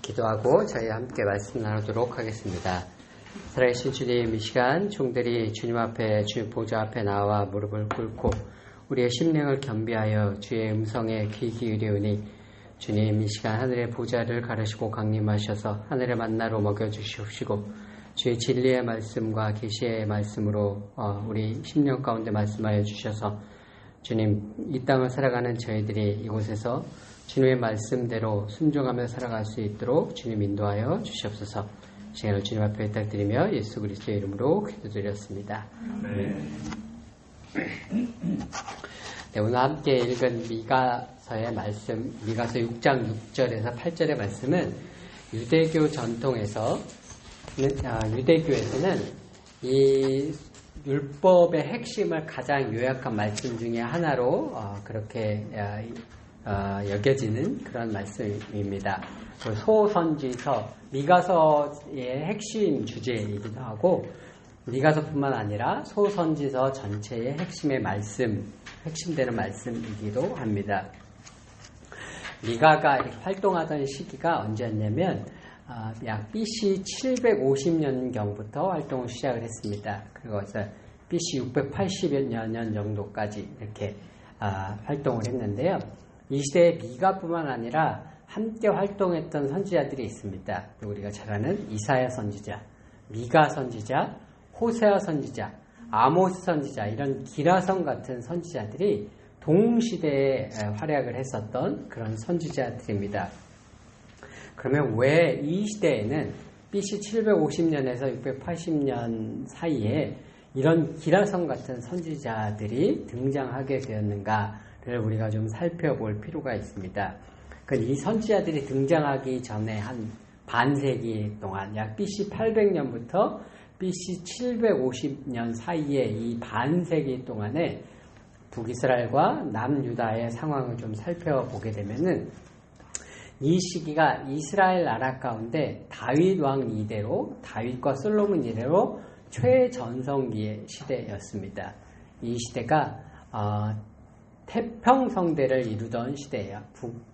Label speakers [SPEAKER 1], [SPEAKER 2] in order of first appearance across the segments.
[SPEAKER 1] 기도하고 저희 함께 말씀 나누도록 하겠습니다. 살아계신 주님, 이 시간 종들이 주님 앞에, 주님 보좌 앞에 나와 무릎을 꿇고 우리의 심령을 겸비하여 주의 음성에 귀 기울이오니 주님, 이 시간 하늘의 보좌를 가르시고 강림하셔서 하늘의 만나로 먹여주시옵시고 주의 진리의 말씀과 계시의 말씀으로 우리 심령 가운데 말씀하여 주셔서 주님, 이 땅을 살아가는 저희들이 이곳에서 주님의 말씀대로 순종하며 살아갈 수 있도록 주님 인도하여 주시옵소서. 시간을 주님 앞에 부탁드리며 예수 그리스도의 이름으로 기도드렸습니다. 네, 오늘 함께 읽은 미가서의 말씀, 미가서 6장 6절에서 8절의 말씀은 유대교 전통에서 유대교에서는 이 율법의 핵심을 가장 요약한 말씀 중에 하나로 그렇게 여겨지는 그런 말씀입니다. 소선지서, 미가서의 핵심 주제이기도 하고 미가서뿐만 아니라 소선지서 전체의 핵심의 말씀, 핵심되는 말씀이기도 합니다. 미가가 이렇게 활동하던 시기가 언제였냐면 약 BC 750년경부터 활동을 시작을 했습니다. 그리고 BC 680년 정도까지 이렇게 활동을 했는데요. 이 시대에 미가뿐만 아니라 함께 활동했던 선지자들이 있습니다. 우리가 잘 아는 이사야 선지자, 미가 선지자, 호세아 선지자, 아모스 선지자, 이런 기라성 같은 선지자들이 동시대에 활약을 했었던 그런 선지자들입니다. 그러면 왜 이 시대에는 BC 750년에서 680년 사이에 이런 기라성 같은 선지자들이 등장하게 되었는가를 우리가 좀 살펴볼 필요가 있습니다. 이 선지자들이 등장하기 전에 한 반세기 동안, 약 BC 800년부터 BC 750년 사이에 이 반세기 동안에 북이스라엘과 남유다의 상황을 좀 살펴보게 되면은 이 시기가 이스라엘 나라 가운데 다윗 왕 이대로, 다윗과 솔로몬 이대로 최전성기의 시대였습니다. 이 시대가 태평성대를 이루던 시대예요.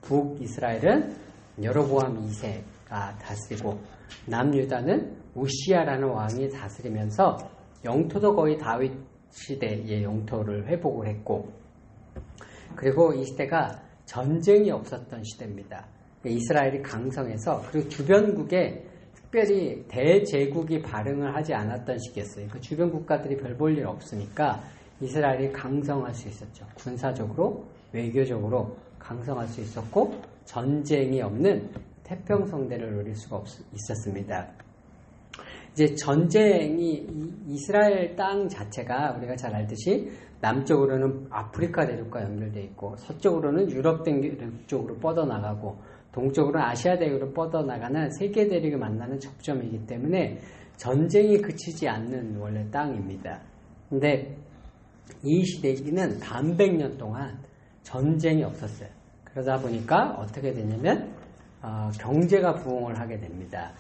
[SPEAKER 1] 북이스라엘은 여로보암 2세가 다스리고 남유다는 우시야라는 왕이 다스리면서 영토도 거의 다윗 시대의 영토를 회복을 했고, 그리고 이 시대가 전쟁이 없었던 시대입니다. 이스라엘이 강성해서, 그리고 주변국에 특별히 대제국이 발응을 하지 않았던 시기였어요. 그 주변 국가들이 별 볼 일 없으니까 이스라엘이 강성할 수 있었죠. 군사적으로, 외교적으로 강성할 수 있었고, 전쟁이 없는 태평성대를 누릴 수가 있었습니다. 이제 전쟁이, 이스라엘 땅 자체가 우리가 잘 알듯이 남쪽으로는 아프리카 대륙과 연결되어 있고, 서쪽으로는 유럽 대륙 쪽으로 뻗어나가고, 동쪽으로는 아시아 대륙으로 뻗어나가는 세계 대륙이 만나는 접점이기 때문에 전쟁이 그치지 않는 원래 땅입니다. 근데 이 시대기는 반백년 동안 전쟁이 없었어요. 그러다 보니까 어떻게 되냐면 경제가 부흥을 하게 됩니다.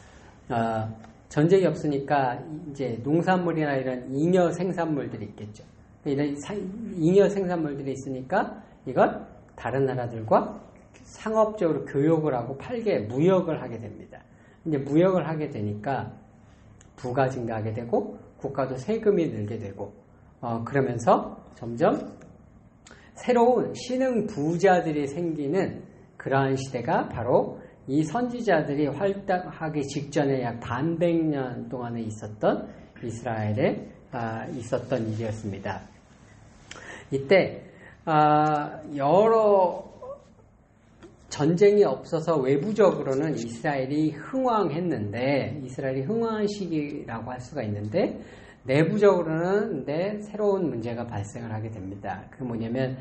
[SPEAKER 1] 전쟁이 없으니까 이제 농산물이나 이런 잉여 생산물들이 있겠죠. 이런 잉여 생산물들이 있으니까 이걸 다른 나라들과 상업적으로 교역을 하고 팔게, 무역을 하게 됩니다. 이제 무역을 하게 되니까 부가 증가하게 되고 국가도 세금이 늘게 되고 그러면서 점점 새로운 신흥 부자들이 생기는 그러한 시대가 바로 이 선지자들이 활동하기 직전에 약 반백년 동안에 있었던 이스라엘에 있었던 일이었습니다. 이때 여러 전쟁이 없어서 외부적으로는 이스라엘이 흥왕했는데, 이스라엘이 흥왕한 시기라고 할 수가 있는데, 내부적으로는 새로운 문제가 발생을 하게 됩니다. 그게 뭐냐면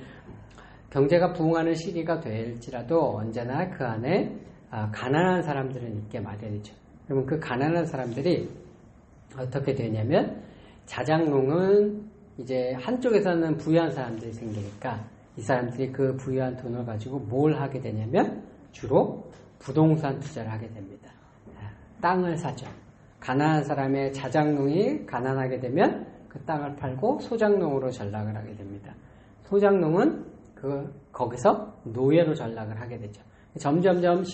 [SPEAKER 1] 경제가 부흥하는 시기가 될지라도 언제나 그 안에 가난한 사람들은 있게 마련이죠. 그러면 그 가난한 사람들이 어떻게 되냐면, 자장농은 이제 한쪽에서는 부유한 사람들이 생기니까 이 사람들이 그 부유한 돈을 가지고 뭘 하게 되냐면 주로 부동산 투자를 하게 됩니다. 땅을 사죠. 가난한 사람의 자장농이 가난하게 되면 그 땅을 팔고 소장농으로 전락을 하게 됩니다. 소장농은 거기서 노예로 전락을 하게 되죠. 점점점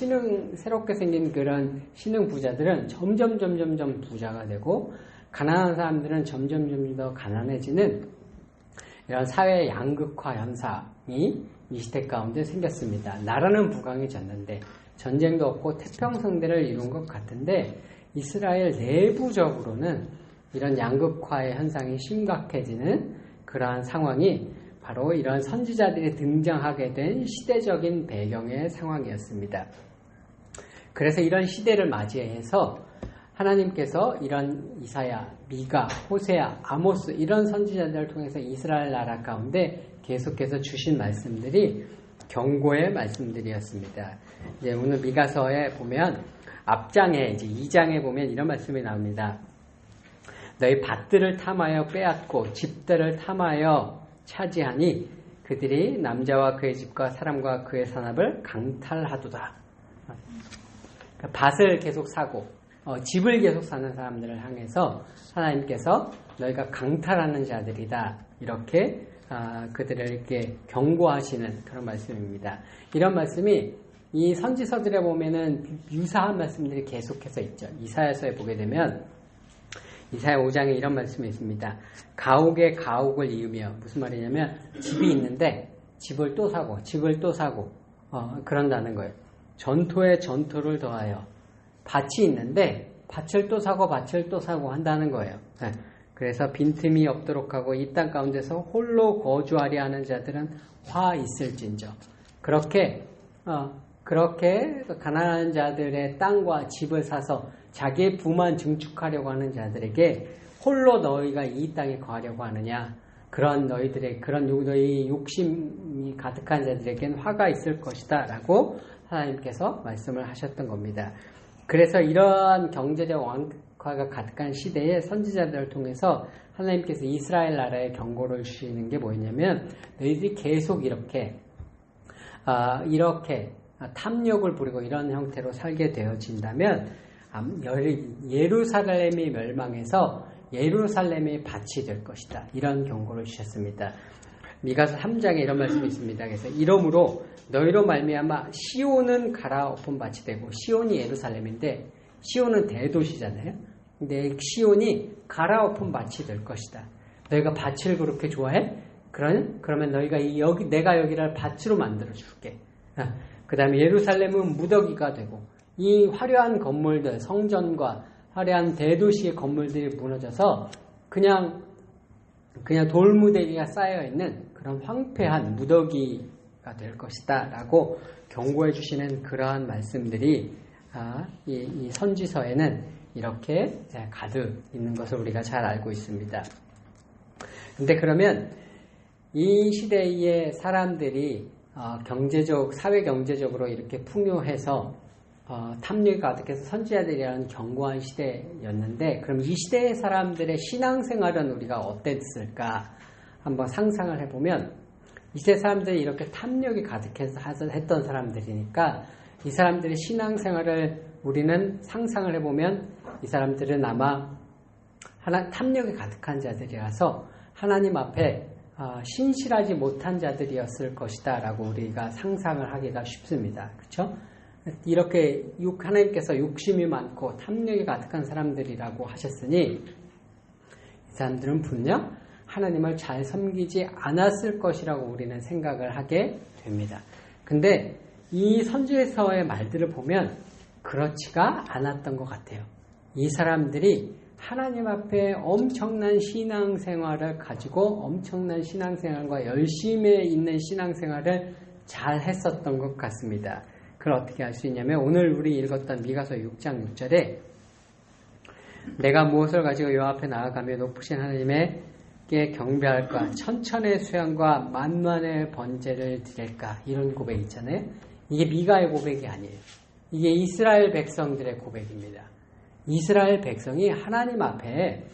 [SPEAKER 1] 새롭게 생긴 그런 신흥 부자들은 점점 부자가 되고, 가난한 사람들은 점점 더 가난해지는 이런 사회 양극화 현상이 이 시대 가운데 생겼습니다. 나라는 부강해졌는데 전쟁도 없고 태평성대를 이룬 것 같은데, 이스라엘 내부적으로는 이런 양극화의 현상이 심각해지는 그러한 상황이 바로 이런 선지자들이 등장하게 된 시대적인 배경의 상황이었습니다. 그래서 이런 시대를 맞이해서 하나님께서 이런 이사야, 미가, 호세아, 아모스 이런 선지자들을 통해서 이스라엘 나라 가운데 계속해서 주신 말씀들이 경고의 말씀들이었습니다. 이제 오늘 미가서에 보면 앞장에 이제 2장에 보면 이런 말씀이 나옵니다. 너희 밭들을 탐하여 빼앗고 집들을 탐하여 차지하니 그들이 남자와 그의 집과 사람과 그의 산업을 강탈하도다. 밭을 계속 사고 집을 계속 사는 사람들을 향해서 하나님께서 너희가 강탈하는 자들이다, 이렇게 그들을 이렇게 경고하시는 그런 말씀입니다. 이런 말씀이 이 선지서들에 보면은 유사한 말씀들이 계속해서 있죠. 이사야서에 보게 되면 이사야 5장에 이런 말씀이 있습니다. 가옥에 가옥을 이으며, 무슨 말이냐면 집이 있는데 집을 또 사고 집을 또 사고 그런다는 거예요. 전토에 전토를 더하여 밭이 있는데 밭을 또 사고 밭을 또 사고 한다는 거예요. 그래서 빈틈이 없도록 하고 이 땅 가운데서 홀로 거주하려 하는 자들은 화 있을진저. 그렇게 가난한 자들의 땅과 집을 사서 자기의 부만 증축하려고 하는 자들에게 홀로 너희가 이 땅에 거하려고 하느냐, 그런 너희 욕심이 가득한 자들에겐 화가 있을 것이다 라고 하나님께서 말씀을 하셨던 겁니다. 그래서 이러한 경제적 왕화가 가득한 시대에 선지자들을 통해서 하나님께서 이스라엘 나라에 경고를 주시는 게 뭐였냐면, 너희들이 계속 이렇게 탐욕을 부리고 이런 형태로 살게 되어진다면 예루살렘이 멸망해서 예루살렘이 밭이 될 것이다, 이런 경고를 주셨습니다. 미가서 3장에 이런 말씀이 있습니다. 그래서 이러므로 너희로 말미암아 시온은 갈아엎은 밭이 되고, 시온이 예루살렘인데 시온은 대도시잖아요. 근데 시온이 갈아엎은 밭이 될 것이다. 너희가 밭을 그렇게 좋아해? 그러면 너희가 내가 여기를 밭으로 만들어 줄게. 그 다음에 예루살렘은 무더기가 되고, 이 화려한 건물들, 성전과 화려한 대도시의 건물들이 무너져서 그냥 돌무더기가 쌓여있는 그런 황폐한 무더기가 될 것이다 라고 경고해 주시는 그러한 말씀들이 이 선지서에는 이렇게 가득 있는 것을 우리가 잘 알고 있습니다. 근데 그러면 이 시대의 사람들이 사회 경제적으로 이렇게 풍요해서 탐욕이 가득해서 선지자들이라는 견고한 시대였는데, 그럼 이 시대의 사람들의 신앙생활은 우리가 어땠을까 한번 상상을 해보면, 이 시대 사람들이 이렇게 탐욕이 가득해서 했던 사람들이니까 이 사람들의 신앙생활을 우리는 상상을 해보면, 이 사람들은 아마 탐욕이 가득한 자들이라서 하나님 앞에 신실하지 못한 자들이었을 것이다 라고 우리가 상상을 하기가 쉽습니다. 그렇죠? 이렇게 하나님께서 욕심이 많고 탐욕이 가득한 사람들이라고 하셨으니 이 사람들은 분명 하나님을 잘 섬기지 않았을 것이라고 우리는 생각을 하게 됩니다. 근데 이 선지서의 말들을 보면 그렇지가 않았던 것 같아요. 이 사람들이 하나님 앞에 엄청난 신앙생활을 가지고 엄청난 신앙생활과 열심히 있는 신앙생활을 잘 했었던 것 같습니다. 그걸 어떻게 알 수 있냐면, 오늘 우리 읽었던 미가서 6장 6절에 내가 무엇을 가지고 여호와 앞에 나아가며 높으신 하나님께 경배할까, 천천의 수양과 만만의 번제를 드릴까, 이런 고백이 있잖아요. 이게 미가의 고백이 아니에요. 이게 이스라엘 백성들의 고백입니다. 이스라엘 백성이 하나님 앞에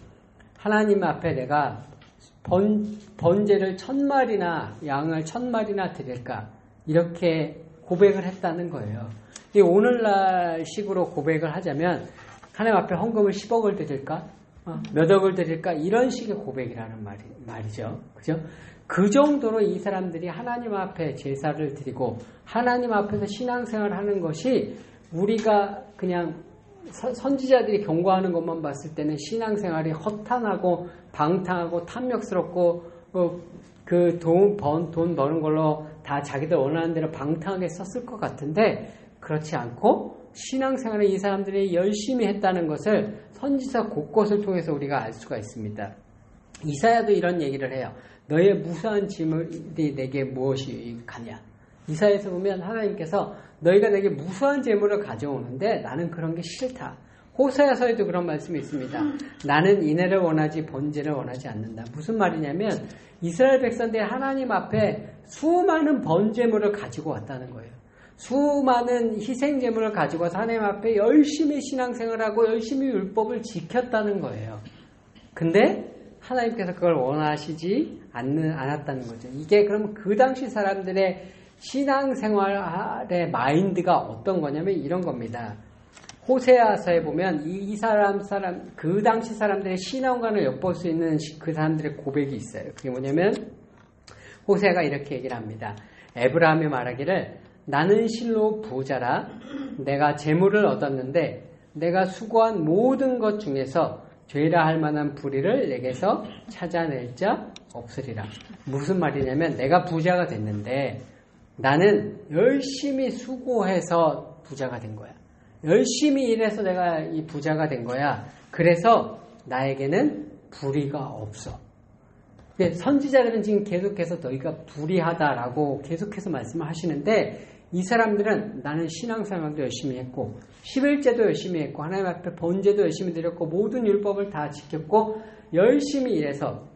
[SPEAKER 1] 내가 번제를 1000마리나 양을 1000마리나 드릴까, 이렇게 고백을 했다는 거예요. 이 오늘날 식으로 고백을 하자면, 하나님 앞에 헌금을 10억을 드릴까? 몇 억을 드릴까? 이런 식의 고백이라는 말이죠. 그죠? 그 정도로 이 사람들이 하나님 앞에 제사를 드리고 하나님 앞에서 신앙생활을 하는 것이 우리가 그냥 선지자들이 경고하는 것만 봤을 때는 신앙생활이 허탄하고 방탕하고 탐욕스럽고 그 돈 버는 걸로 다 자기들 원하는 대로 방탕하게 썼을 것 같은데 그렇지 않고 신앙생활을 이 사람들이 열심히 했다는 것을 선지서 곳곳을 통해서 우리가 알 수가 있습니다. 이사야도 이런 얘기를 해요. 너의 무수한 재물이 내게 무엇이 가냐. 이사야에서 보면 하나님께서 너희가 내게 무수한 재물을 가져오는데 나는 그런 게 싫다. 호세아서에도 그런 말씀이 있습니다. 나는 인애를 원하지 번제를 원하지 않는다. 무슨 말이냐면 이스라엘 백성들이 하나님 앞에 수많은 번제물을 가지고 왔다는 거예요. 수많은 희생제물을 가지고 와서 하나님 앞에 열심히 신앙생활하고 열심히 율법을 지켰다는 거예요. 근데 하나님께서 그걸 원하시지 않았다는 거죠. 이게 그럼 그 당시 사람들의 신앙생활의 마인드가 어떤 거냐면 이런 겁니다. 호세아서에 보면 그 당시 사람들의 신앙관을 엿볼 수 있는 그 사람들의 고백이 있어요. 그게 뭐냐면 호세아가 이렇게 얘기를 합니다. 에브라함이 말하기를 나는 실로 부자라 내가 재물을 얻었는데 내가 수고한 모든 것 중에서 죄라 할 만한 불의를 내게서 찾아낼 자 없으리라. 무슨 말이냐면 내가 부자가 됐는데 나는 열심히 수고해서 부자가 된 거야. 열심히 일해서 내가 이 부자가 된 거야. 그래서 나에게는 불의가 없어. 선지자들은 지금 계속해서 너희가 불의하다라고 계속해서 말씀을 하시는데 이 사람들은 나는 신앙생활도 열심히 했고 11제도 열심히 했고 하나님 앞에 번제도 열심히 드렸고 모든 율법을 다 지켰고 열심히 일해서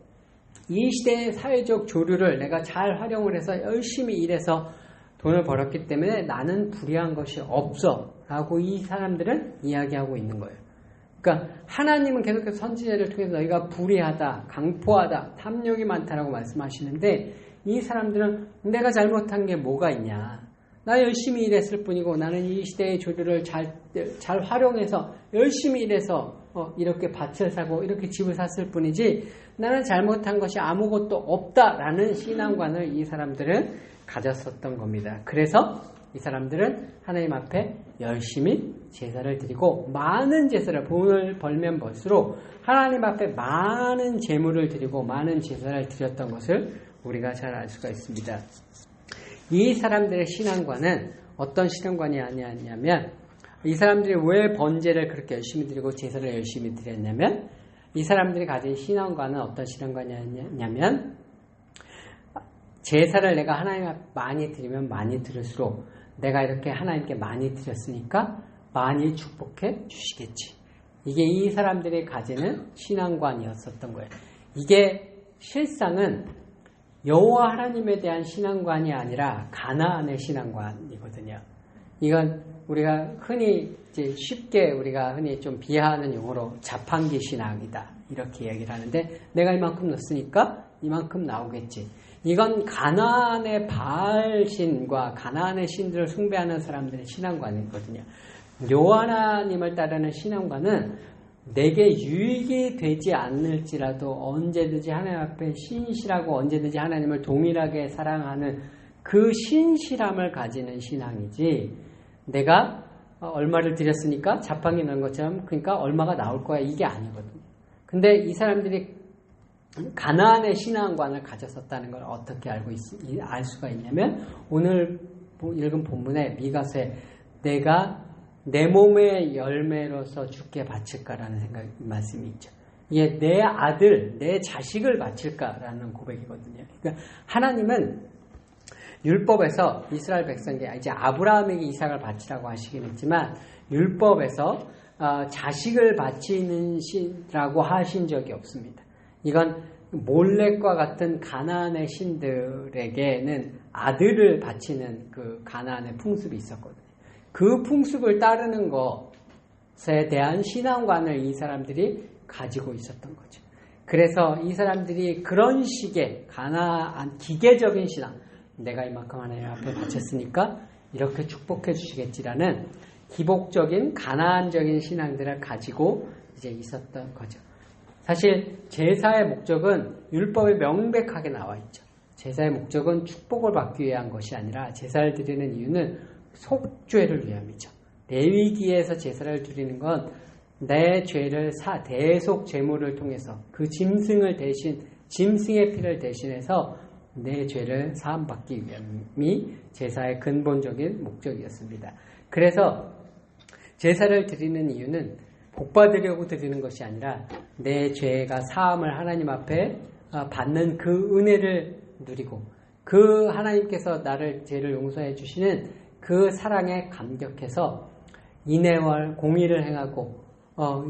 [SPEAKER 1] 이 시대의 사회적 조류를 내가 잘 활용을 해서 열심히 일해서 돈을 벌었기 때문에 나는 불의한 것이 없어 라고 이 사람들은 이야기하고 있는 거예요. 그러니까 하나님은 계속해서 선지자를 통해서 너희가 불의하다, 강포하다, 탐욕이 많다라고 말씀하시는데 이 사람들은 내가 잘못한 게 뭐가 있냐. 나 열심히 일했을 뿐이고 나는 이 시대의 조류를 잘 활용해서 열심히 일해서 이렇게 밭을 사고 이렇게 집을 샀을 뿐이지 나는 잘못한 것이 아무것도 없다라는 신앙관을 이 사람들은 가졌었던 겁니다. 그래서 이 사람들은 하나님 앞에 열심히 제사를 드리고 많은 제사를 돈을 벌면 벌수록 하나님 앞에 많은 제물을 드리고 많은 제사를 드렸던 것을 우리가 잘 알 수가 있습니다. 이 사람들의 신앙관은 어떤 신앙관이 아니었냐면 이 사람들이 왜 번제를 그렇게 열심히 드리고 제사를 열심히 드렸냐면 이 사람들이 가진 신앙관은 어떤 신앙관이었냐면 제사를 내가 하나님 앞에 많이 드리면 많이 드릴수록 내가 이렇게 하나님께 많이 드렸으니까 많이 축복해 주시겠지. 이게 이 사람들이 가지는 신앙관이었었던 거예요. 이게 실상은 여호와 하나님에 대한 신앙관이 아니라 가나안의 신앙관이거든요. 이건 우리가 흔히 이제 쉽게 우리가 흔히 좀 비하하는 용어로 자판기 신앙이다 이렇게 얘기를 하는데 내가 이만큼 넣었으니까 이만큼 나오겠지. 이건 가나안의 바알신과 가나안의 신들을 숭배하는 사람들의 신앙관이거든요. 여호와 하나님을 따르는 신앙관은 내게 유익이 되지 않을지라도 언제든지 하나님 앞에 신실하고 언제든지 하나님을 동일하게 사랑하는 그 신실함을 가지는 신앙이지 내가 얼마를 드렸으니까 자판기 넣은 것처럼 그러니까 얼마가 나올 거야 이게 아니거든요. 근데 이 사람들이 가나안의 신앙관을 가졌었다는 걸 어떻게 알 수가 있냐면 오늘 읽은 본문에 미가서에 내가 내 몸의 열매로서 주께 바칠까라는 말씀이 있죠. 이게 내 아들, 내 자식을 바칠까라는 고백이거든요. 그러니까 하나님은 율법에서 이스라엘 백성에게 이제 아브라함에게 이삭을 바치라고 하시긴 했지만 율법에서 자식을 바치는 신이라고 하신 적이 없습니다. 이건 몰렉과 같은 가나안의 신들에게는 아들을 바치는 그 가나안의 풍습이 있었거든요. 그 풍습을 따르는 것에 대한 신앙관을 이 사람들이 가지고 있었던 거죠. 그래서 이 사람들이 그런 식의 가나안 기계적인 신앙, 내가 이만큼 하나님 앞에 바쳤으니까 이렇게 축복해 주시겠지라는 기복적인 가나안적인 신앙들을 가지고 이제 있었던 거죠. 사실 제사의 목적은 율법에 명백하게 나와 있죠. 제사의 목적은 축복을 받기 위한 것이 아니라 제사를 드리는 이유는 속죄를 위함이죠. 레위기에서 제사를 드리는 건 내 죄를 대속 제물을 통해서 그 짐승의 피를 대신해서 내 죄를 사함받기 위함이 제사의 근본적인 목적이었습니다. 그래서 제사를 드리는 이유는 복받으려고 드리는 것이 아니라 내 죄가 사함을 하나님 앞에 받는 그 은혜를 누리고 그 하나님께서 나를 죄를 용서해 주시는 그 사랑에 감격해서 인애와 공의를 행하고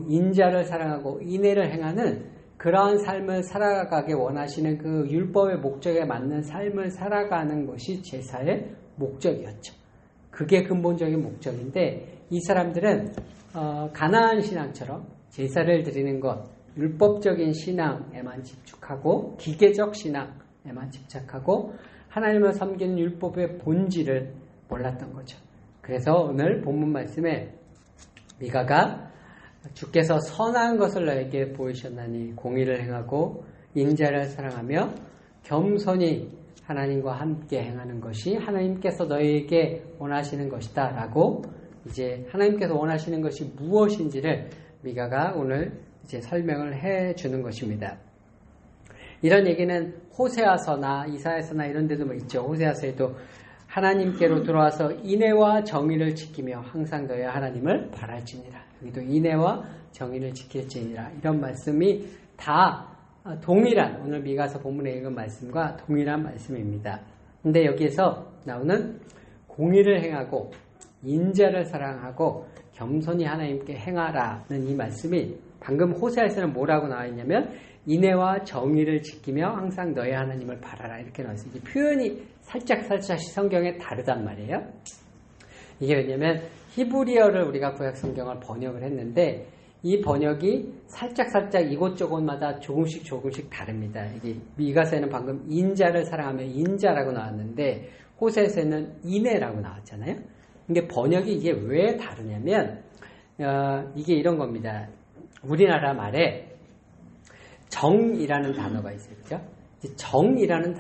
[SPEAKER 1] 인자를 사랑하고 인애를 행하는 그러한 삶을 살아가게 원하시는 그 율법의 목적에 맞는 삶을 살아가는 것이 제사의 목적이었죠. 그게 근본적인 목적인데 이 사람들은 가나안 신앙처럼 제사를 드리는 것, 율법적인 신앙에만 집중하고 기계적 신앙에만 집착하고 하나님을 섬기는 율법의 본질을 몰랐던 거죠. 그래서 오늘 본문 말씀에 미가가 주께서 선한 것을 너에게 보이셨나니 공의를 행하고 인자를 사랑하며 겸손히 하나님과 함께 행하는 것이 하나님께서 너에게 원하시는 것이다 라고 이제 하나님께서 원하시는 것이 무엇인지를 미가가 오늘 이제 설명을 해 주는 것입니다. 이런 얘기는 호세아서나 이사야서나 이런 데도 뭐 있죠. 호세아서에도 하나님께로 들어와서 인애와 정의를 지키며 항상 너의 하나님을 바랄지니라. 여기도 인애와 정의를 지킬지니라. 이런 말씀이 다 동일한 오늘 미가서 본문에 읽은 말씀과 동일한 말씀입니다. 근데 여기에서 나오는 공의를 행하고 인자를 사랑하고 겸손히 하나님께 행하라는 이 말씀이 방금 호세아에서는 뭐라고 나와 있냐면 인애와 정의를 지키며 항상 너의 하나님을 바라라 이렇게 나와 있어요. 표현이 살짝씩 성경에 다르단 말이에요. 이게 왜냐면 히브리어를 우리가 구약 성경을 번역을 했는데 이 번역이 살짝 이곳저곳마다 조금씩 다릅니다. 이게 미가서에는 방금 인자를 사랑하며 인자라고 나왔는데 호세아에서는 인애라고 나왔잖아요. 근데 번역이 이게 왜 다르냐면 이게 이런 겁니다. 우리나라 말에 정이라는 단어가 있어요. 그죠? 정이라는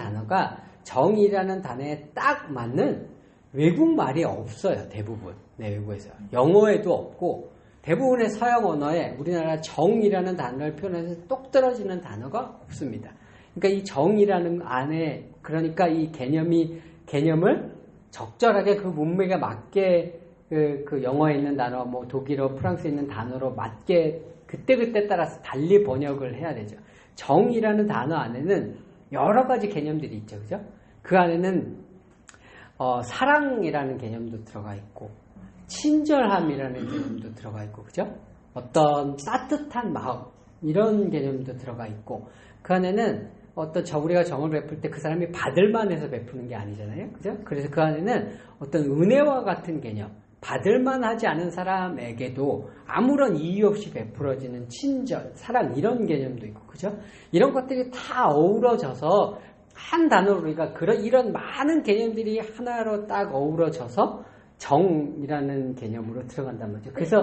[SPEAKER 1] 단어에 딱 맞는 외국 말이 없어요. 대부분. 네, 외국에서. 영어에도 없고 대부분의 서양 언어에 우리나라 정이라는 단어를 표현해서 똑 떨어지는 단어가 없습니다. 그러니까 이 정이라는 안에 그러니까 이 개념을 적절하게 그 문맥에 맞게 그 영어에 있는 단어, 뭐 독일어, 프랑스에 있는 단어로 맞게 그때 따라서 달리 번역을 해야 되죠. 정이라는 단어 안에는 여러 가지 개념들이 있죠, 그죠? 그 안에는 사랑이라는 개념도 들어가 있고, 친절함이라는 개념도 들어가 있고, 그죠? 어떤 따뜻한 마음 이런 개념도 들어가 있고, 그 안에는 우리가 정을 베풀 때 그 사람이 받을만 해서 베푸는 게 아니잖아요, 그죠? 그래서 그 안에는 어떤 은혜와 같은 개념, 받을만 하지 않은 사람에게도 아무런 이유 없이 베풀어지는 친절, 사랑 이런 개념도 있고, 그죠? 이런 것들이 다 어우러져서 한 단어로 우리가 이런 많은 개념들이 하나로 딱 어우러져서 정이라는 개념으로 들어간단 말이죠. 그래서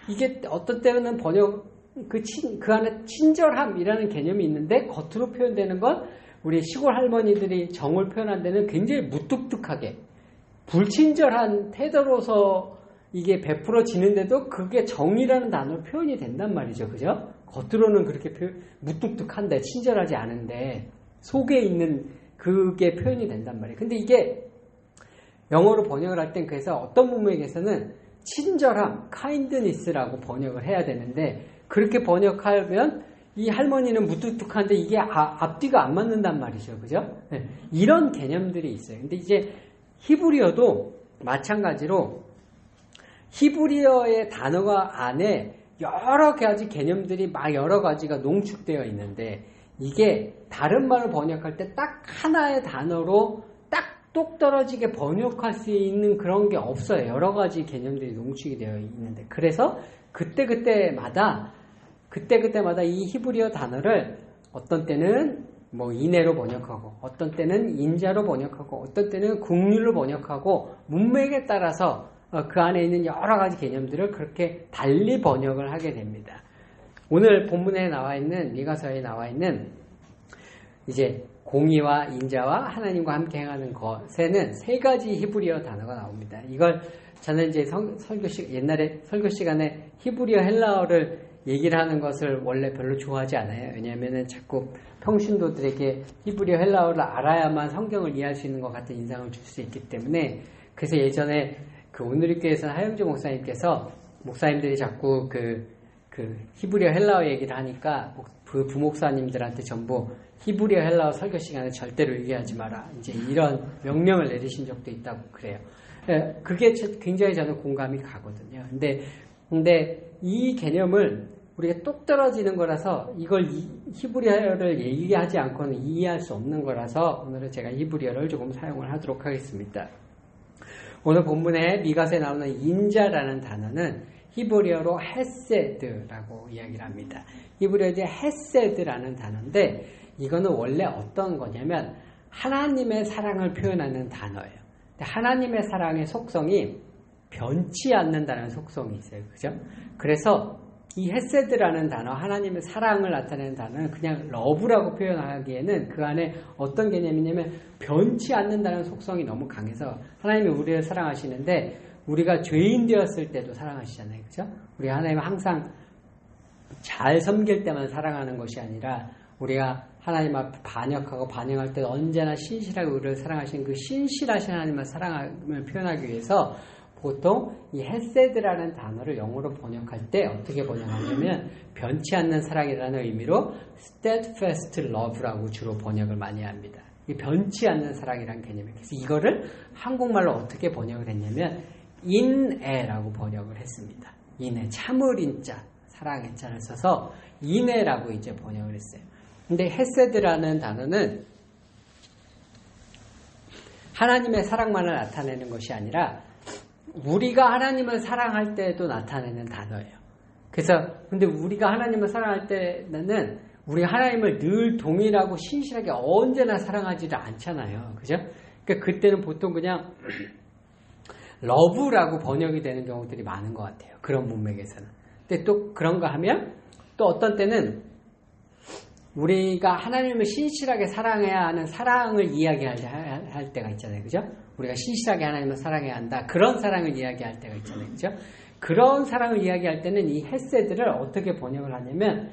[SPEAKER 1] 이게 어떤 때는 그 안에 친절함이라는 개념이 있는데 겉으로 표현되는 건 우리 시골 할머니들이 정을 표현한 데는 굉장히 무뚝뚝하게 불친절한 태도로서 이게 베풀어지는데도 그게 정이라는 단어로 표현이 된단 말이죠. 그죠? 겉으로는 그렇게 무뚝뚝한데 친절하지 않은데 속에 있는 그게 표현이 된단 말이에요. 근데 이게 영어로 번역을 할 땐 그래서 어떤 문맥에서는 친절함, kindness라고 번역을 해야 되는데 그렇게 번역하면 이 할머니는 무뚝뚝한데 이게 앞뒤가 안 맞는단 말이죠. 그죠? 네. 이런 개념들이 있어요. 근데 이제 히브리어도 마찬가지로 히브리어의 단어가 안에 여러 가지 개념들이 여러 가지가 농축되어 있는데 이게 다른 말을 번역할 때 딱 하나의 단어로 딱 똑 떨어지게 번역할 수 있는 그런 게 없어요. 여러 가지 개념들이 농축이 되어 있는데 그래서 그때그때마다 이 히브리어 단어를 어떤 때는 인애로 번역하고 어떤 때는 인자로 번역하고 어떤 때는 긍휼로 번역하고 문맥에 따라서 그 안에 있는 여러 가지 개념들을 그렇게 달리 번역을 하게 됩니다. 오늘 본문에 나와 있는 미가서에 나와 있는 이제 공의와 인자와 하나님과 함께 행하는 것에는 세 가지 히브리어 단어가 나옵니다. 이걸 저는 이제 옛날에 설교 시간에 히브리어 헬라어를 얘기를 하는 것을 원래 별로 좋아하지 않아요. 왜냐하면은 자꾸 평신도들에게 히브리어 헬라어를 알아야만 성경을 이해할 수 있는 것 같은 인상을 줄 수 있기 때문에, 그래서 예전에 그 오늘리교회에서는 하영주 목사님께서 목사님들이 자꾸 그 히브리어 헬라어 얘기를 하니까 그 부목사님들한테 전부 히브리어 헬라어 설교 시간에 절대로 얘기하지 마라, 이제 이런 명령을 내리신 적도 있다고 그래요. 그게 굉장히 저는 공감이 가거든요. 근데 이 개념을 우리가 똑 떨어지는 거라서 이걸 히브리어를 얘기하지 않고는 이해할 수 없는 거라서 오늘은 제가 히브리어를 조금 사용을 하도록 하겠습니다. 오늘 본문에 미가서에 나오는 인자라는 단어는 히브리어로 헤세드라고 이야기를 합니다. 히브리어에 헤세드라는 단어인데 이거는 원래 어떤 거냐면 하나님의 사랑을 표현하는 단어예요. 하나님의 사랑의 속성이 변치 않는다는 속성이 있어요. 그죠? 그래서 이 헤세드라는 단어, 하나님의 사랑을 나타내는 단어는 그냥 러브라고 표현하기에는 그 안에 어떤 개념이냐면 변치 않는다는 속성이 너무 강해서 하나님이 우리를 사랑하시는데 우리가 죄인 되었을 때도 사랑하시잖아요. 그죠? 우리 하나님은 항상 잘 섬길 때만 사랑하는 것이 아니라 우리가 하나님 앞에 반역하고 반영할 때 언제나 신실하게 우리를 사랑하시는 그 신실하신 하나님의 사랑을 표현하기 위해서 보통 이 헤세드라는 단어를 영어로 번역할 때 어떻게 번역하냐면 변치 않는 사랑이라는 의미로 steadfast love라고 주로 번역을 많이 합니다. 이 변치 않는 사랑이라는 개념이에요. 그래서 이거를 한국말로 어떻게 번역을 했냐면 인애라고 번역을 했습니다. 인애, 참을 인자, 사랑의 자를 써서 인애라고 이제 번역을 했어요. 근데 헤세드라는 단어는 하나님의 사랑만을 나타내는 것이 아니라 우리가 하나님을 사랑할 때도 나타내는 단어예요. 그래서 근데 우리가 하나님을 사랑할 때는 우리가 하나님을 늘 동일하고 신실하게 언제나 사랑하지를 않잖아요. 그죠? 그러니까 그때는 보통 그냥 러브라고 번역이 되는 경우들이 많은 것 같아요. 그런 문맥에서는. 근데 또 그런가 하면 또 어떤 때는 우리가 하나님을 신실하게 사랑해야 하는 사랑을 이야기할 때가 있잖아요. 그죠? 우리가 신실하게 하나님을 사랑해야 한다. 그런 사랑을 이야기할 때가 있잖아요. 그죠? 그런 사랑을 이야기할 때는 이 헤세드를 어떻게 번역을 하냐면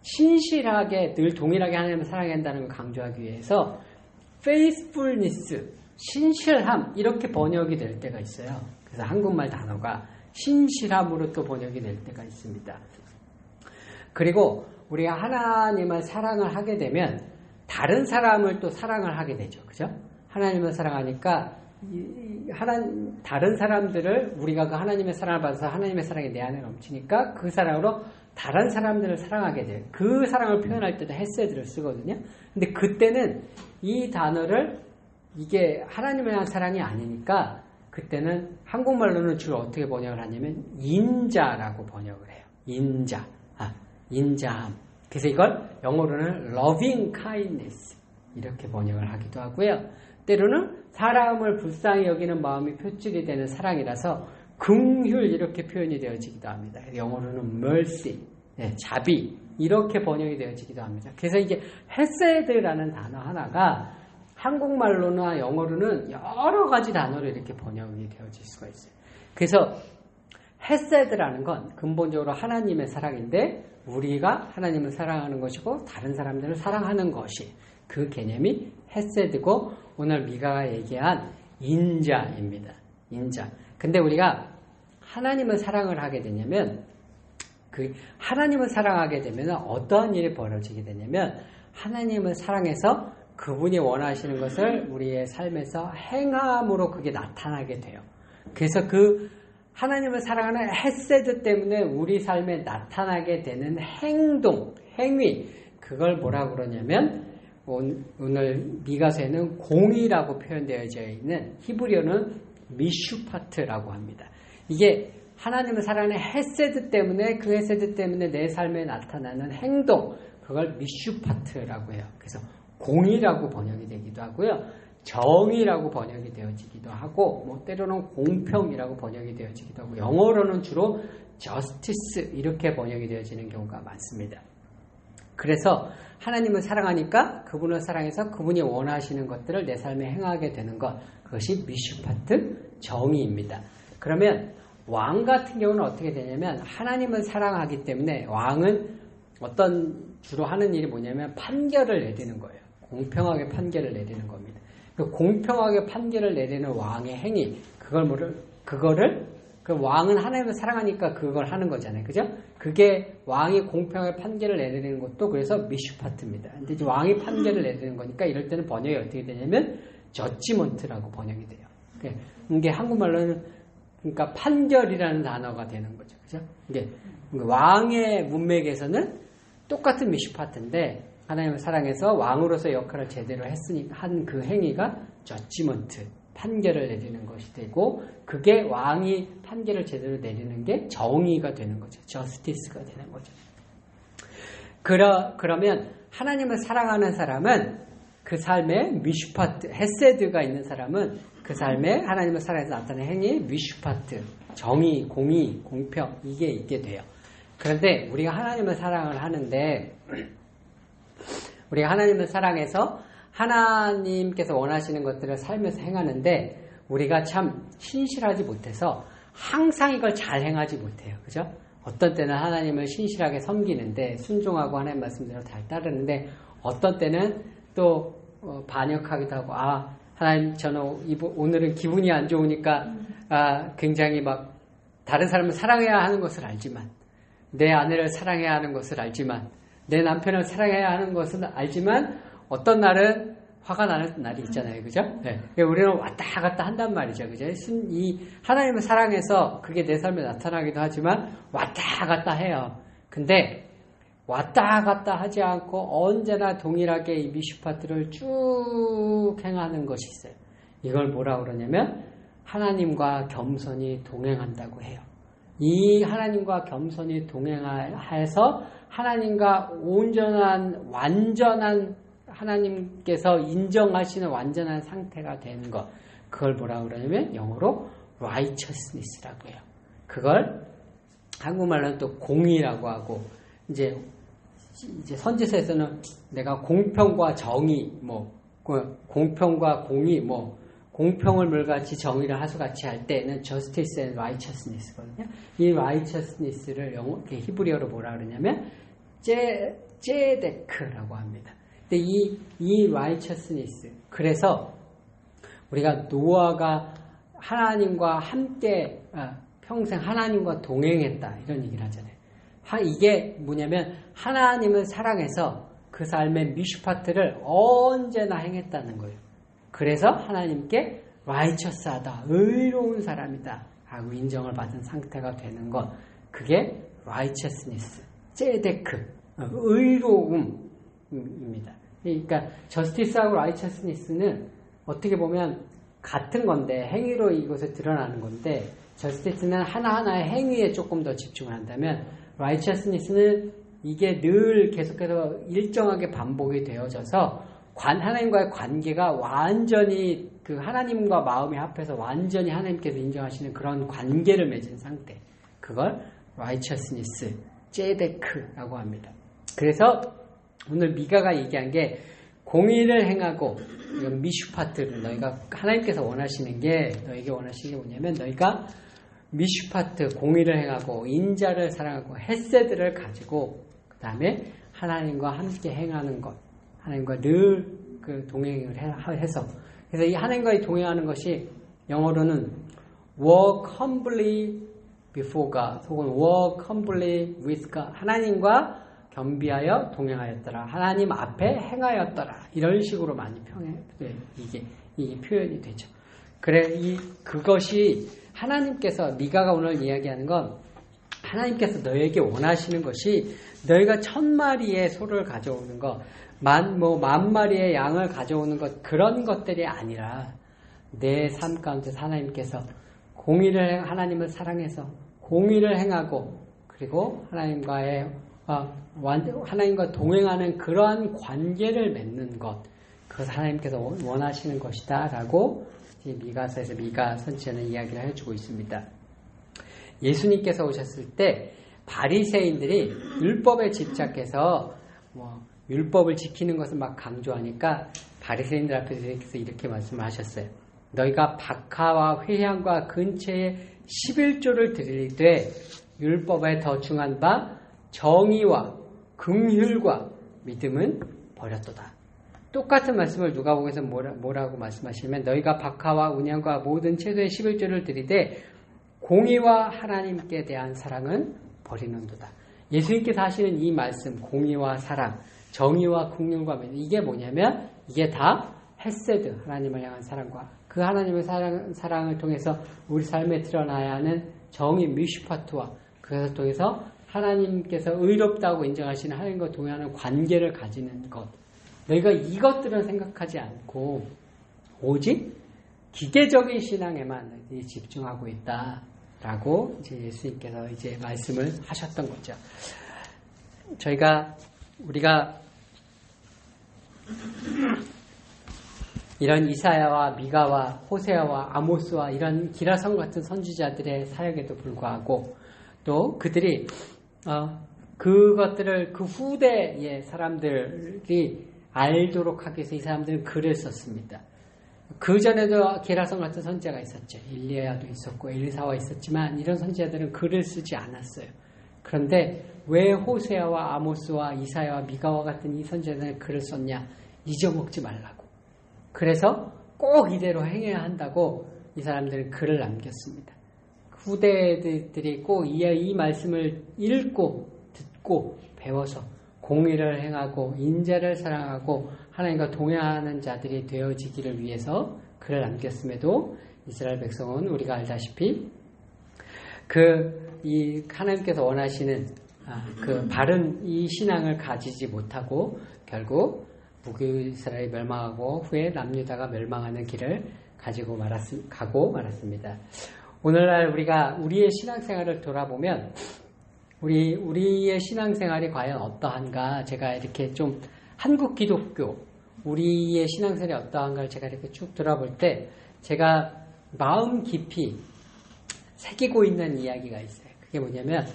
[SPEAKER 1] 신실하게 늘 동일하게 하나님을 사랑해야 한다는 걸 강조하기 위해서 faithfulness, 신실함 이렇게 번역이 될 때가 있어요. 그래서 한국말 단어가 신실함으로 또 번역이 될 때가 있습니다. 그리고 우리가 하나님을 사랑을 하게 되면 다른 사람을 또 사랑을 하게 되죠. 그죠? 하나님을 사랑하니까 다른 사람들을 우리가 그 하나님의 사랑을 받아서 하나님의 사랑이 내 안에 넘치니까 그 사랑으로 다른 사람들을 사랑하게 돼요. 그 사랑을 표현할 때도 헤세드를 쓰거든요. 근데 그때는 이 단어를 이게 하나님에 대한 사랑이 아니니까 그때는 한국말로는 주로 어떻게 번역을 하냐면 인자라고 번역을 해요. 인자. 인자함. 그래서 이걸 영어로는 loving kindness 이렇게 번역을 하기도 하고요. 때로는 사람을 불쌍히 여기는 마음이 표출이 되는 사랑이라서 긍휼 이렇게 표현이 되어지기도 합니다. 영어로는 mercy, 자비 이렇게 번역이 되어지기도 합니다. 그래서 이게 헤세드라는 단어 하나가 한국말로나 영어로는 여러 가지 단어로 이렇게 번역이 되어질 수가 있어요. 그래서 헤세드라는 건 근본적으로 하나님의 사랑인데 우리가 하나님을 사랑하는 것이고 다른 사람들을 사랑하는 것이 그 개념이 헤세드고 오늘 미가가 얘기한 인자입니다. 인자. 근데 우리가 하나님을 사랑을 하게 되냐면 그 하나님을 사랑하게 되면 어떠한 일이 벌어지게 되냐면 하나님을 사랑해서 그분이 원하시는 것을 우리의 삶에서 행함으로 그게 나타나게 돼요. 그래서 그 하나님을 사랑하는 헤세드 때문에 우리 삶에 나타나게 되는 행동, 행위 그걸 뭐라고 그러냐면 오늘 미가서에는 공의라고 표현되어져 있는 히브리어는 미슈파트라고 합니다. 이게 하나님을 사랑하는 헤세드 때문에 그 헤세드 때문에 내 삶에 나타나는 행동 그걸 미슈파트라고 해요. 그래서 공의라고 번역이 되기도 하고요. 정의라고 번역이 되어지기도 하고 뭐 때로는 공평이라고 번역이 되어지기도 하고 영어로는 주로 justice 이렇게 번역이 되어지는 경우가 많습니다. 그래서 하나님을 사랑하니까 그분을 사랑해서 그분이 원하시는 것들을 내 삶에 행하게 되는 것, 그것이 미슈파트 정의입니다. 그러면 왕 같은 경우는 어떻게 되냐면 하나님을 사랑하기 때문에 왕은 주로 하는 일이 뭐냐면 판결을 내리는 거예요. 공평하게 판결을 내리는 겁니다. 그 공평하게 판결을 내리는 왕의 행위, 그거를 그 왕은 하나님을 사랑하니까 그걸 하는 거잖아요. 그죠? 그게 왕이 공평하게 판결을 내리는 것도 그래서 미슈파트입니다. 근데 이제 왕이 판결을 내리는 거니까 이럴 때는 번역이 어떻게 되냐면 저지먼트라고 번역이 돼요. 이게 한국말로는 그러니까 판결이라는 단어가 되는 거죠. 그죠? 이게 왕의 문맥에서는 똑같은 미슈파트인데 하나님을 사랑해서 왕으로서 역할을 제대로 했으니까 한 그 행위가 저지먼트, 판결을 내리는 것이 되고 그게 왕이 판결을 제대로 내리는 게 정의가 되는 거죠. 저스티스가 되는 거죠. 그러면 하나님을 사랑하는 사람은 그 삶에 미슈파트, 헤세드가 있는 사람은 그 삶에 하나님을 사랑해서 나타나는 행위, 미슈파트, 정의, 공의, 공평 이게 있게 돼요. 그런데 우리가 하나님을 사랑을 하는데 우리가 하나님을 사랑해서 하나님께서 원하시는 것들을 삶에서 행하는데 우리가 참 신실하지 못해서 항상 이걸 잘 행하지 못해요. 그죠? 어떤 때는 하나님을 신실하게 섬기는데 순종하고 하나님 말씀대로 잘 따르는데 어떤 때는 또 반역하기도 하고 하나님 저는 오늘은 기분이 안 좋으니까 굉장히 막 다른 사람을 사랑해야 하는 것을 알지만 내 아내를 사랑해야 하는 것을 알지만 내 남편을 사랑해야 하는 것은 알지만 어떤 날은 화가 나는 날이 있잖아요. 그죠? 네. 우리는 왔다 갔다 한단 말이죠. 그죠? 이 하나님을 사랑해서 그게 내 삶에 나타나기도 하지만 왔다 갔다 해요. 근데 왔다 갔다 하지 않고 언제나 동일하게 이 미슈파트를 쭉 행하는 것이 있어요. 이걸 뭐라고 그러냐면 하나님과 겸손히 동행한다고 해요. 이 하나님과 겸손히 동행해서 하나님과 완전한 하나님께서 인정하시는 완전한 상태가 되는 것. 그걸 뭐라고 그러냐면 영어로 righteousness라고 해요. 그걸 한국말로는 또 공의라고 하고 이제 선지서에서는 내가 공평과 정의 공평과 공의 공평을 물같이 정의를 하수같이 할 때는 justice and righteousness거든요. 이 righteousness를 히브리어로 뭐라 그러냐면 제데크라고 합니다. 근데 이 righteousness 그래서 우리가 노아가 하나님과 함께 평생 하나님과 동행했다 이런 얘기를 하잖아요. 이게 뭐냐면 하나님을 사랑해서 그 삶의 미슈파트를 언제나 행했다는 거예요. 그래서 하나님께 righteous하다, 의로운 사람이다 하고 인정을 받은 상태가 되는 것. 그게 righteousness, 제데크, 의로움입니다. 그러니까 justice하고 righteousness는 어떻게 보면 같은 건데 행위로 이것에 드러나는 건데 justice는 하나하나의 행위에 조금 더 집중을 한다면 righteousness는 이게 늘 계속해서 일정하게 반복이 되어져서 하나님과의 관계가 완전히 그 하나님과 마음이 합해서 완전히 하나님께서 인정하시는 그런 관계를 맺은 상태. 그걸 righteousness, 제데크라고 합니다. 그래서 오늘 미가가 얘기한 게 공의를 행하고 미슈파트를 너희가 하나님께서 원하시는 게 너에게 원하시는 게 뭐냐면 너희가 미슈파트 공의를 행하고 인자를 사랑하고 헤세드를 가지고 그 다음에 하나님과 함께 행하는 것. 하나님과 늘 그 동행을 해서 그래서 이 하나님과의 동행하는 것이 영어로는 walk humbly before God 혹은 walk humbly with God 하나님과 겸비하여 동행하였더라 하나님 앞에 행하였더라 이런 식으로 많이 이게 표현이 되죠. 그래 그것이 하나님께서 미가가 오늘 이야기하는 건 하나님께서 너에게 원하시는 것이 너희가 1000마리의 소를 가져오는 것 만 마리의 양을 가져오는 것 그런 것들이 아니라 내 삶 가운데 하나님께서 하나님을 사랑해서 공의를 행하고 그리고 하나님과 동행하는 그러한 관계를 맺는 것 그것 하나님께서 원하시는 것이다 라고 미가서에서 미가 선지자는 이야기를 해주고 있습니다. 예수님께서 오셨을 때 바리새인들이 율법에 집착해서 율법을 지키는 것을 막 강조하니까 바리새인들 앞에서 이렇게 말씀을 하셨어요. 너희가 박하와 회향과 근처에 11조를 드리되 율법에 더 중한 바 정의와 긍휼과 믿음은 버렸도다. 똑같은 말씀을 누가복음에서 뭐라고 말씀하시면 너희가 박하와 운양과 모든 채소의 11조를 드리되 공의와 하나님께 대한 사랑은 버리는도다. 예수님께서 하시는 이 말씀, 공의와 사랑, 정의와 긍휼과 믿음, 이게 뭐냐면 이게 다 헤세드, 하나님을 향한 사랑과 그 하나님의 사랑을 통해서 우리 삶에 드러나야 하는 정의 미슈파트와 그것을 통해서 하나님께서 의롭다고 인정하시는 하나님과 동행하는 관계를 가지는 것. 너희가 이것들은 생각하지 않고 오직 기계적인 신앙에만 집중하고 있다라고 이제 예수님께서 이제 말씀을 하셨던 거죠. 우리가 이런 이사야와 미가와 호세아와 아모스와 이런 기라성 같은 선지자들의 사역에도 불구하고 또 그들이 그것들을 그 후대의 사람들이 알도록 하기 위해서 이 사람들은 글을 썼습니다. 그 전에도 기라성 같은 선지자가 있었죠. 일리야도 있었고 엘리사와 있었지만 이런 선지자들은 글을 쓰지 않았어요. 그런데 왜 호세아와 아모스와 이사야와 미가와 같은 이 선지자들은 글을 썼냐? 잊어먹지 말라고. 그래서 꼭 이대로 행해야 한다고 이 사람들은 글을 남겼습니다. 후대들이 꼭 이 말씀을 읽고 듣고 배워서 공의를 행하고 인자를 사랑하고 하나님과 동행하는 자들이 되어지기를 위해서 글을 남겼음에도 이스라엘 백성은 우리가 알다시피 이 하나님께서 원하시는 그 바른 이 신앙을 가지지 못하고 결국 북이스라엘이 멸망하고 후에 남유다가 멸망하는 길을 가고 말았습니다. 오늘날 우리가 우리의 신앙생활을 돌아보면 우리의 신앙생활이 과연 어떠한가, 제가 이렇게 좀 한국 기독교 우리의 신앙생활이 어떠한가를 제가 이렇게 쭉 돌아볼 때 제가 마음 깊이 새기고 있는 이야기가 있어요. 그게 뭐냐면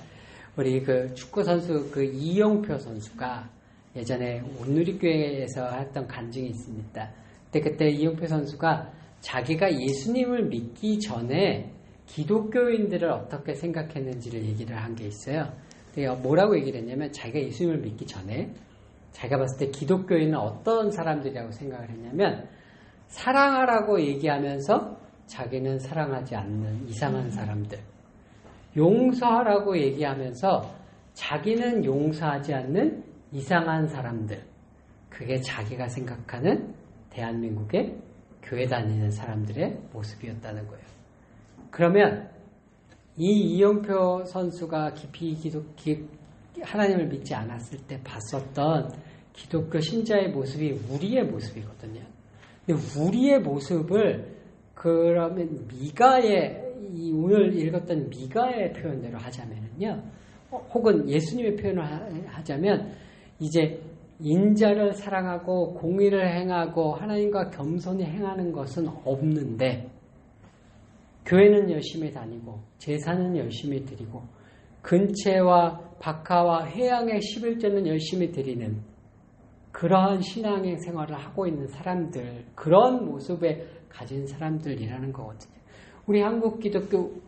[SPEAKER 1] 우리 그 축구 선수 그 이영표 선수가 예전에 온누리교회에서 했던 간증이 있습니다. 그때 이영표 선수가 자기가 예수님을 믿기 전에 기독교인들을 어떻게 생각했는지를 얘기를 한 게 있어요. 뭐라고 얘기를 했냐면 자기가 예수님을 믿기 전에 자기가 봤을 때 기독교인은 어떤 사람들이라고 생각을 했냐면 사랑하라고 얘기하면서 자기는 사랑하지 않는 이상한 사람들, 용서하라고 얘기하면서 자기는 용서하지 않는 이상한 사람들, 그게 자기가 생각하는 대한민국의 교회 다니는 사람들의 모습이었다는 거예요. 그러면 이 이영표 선수가 깊이 하나님을 믿지 않았을 때 봤었던 기독교 신자의 모습이 우리의 모습이거든요. 근데 우리의 모습을 그러면 오늘 읽었던 미가의 표현대로 하자면요, 혹은 예수님의 표현을 하자면 이제 인자를 사랑하고 공의를 행하고 하나님과 겸손히 행하는 것은 없는데 교회는 열심히 다니고 제사는 열심히 드리고 근채와 박하와 회양의 11조는 열심히 드리는 그러한 신앙의 생활을 하고 있는 사람들, 그런 모습에 가진 사람들이라는 거거든요. 우리 한국 기독교,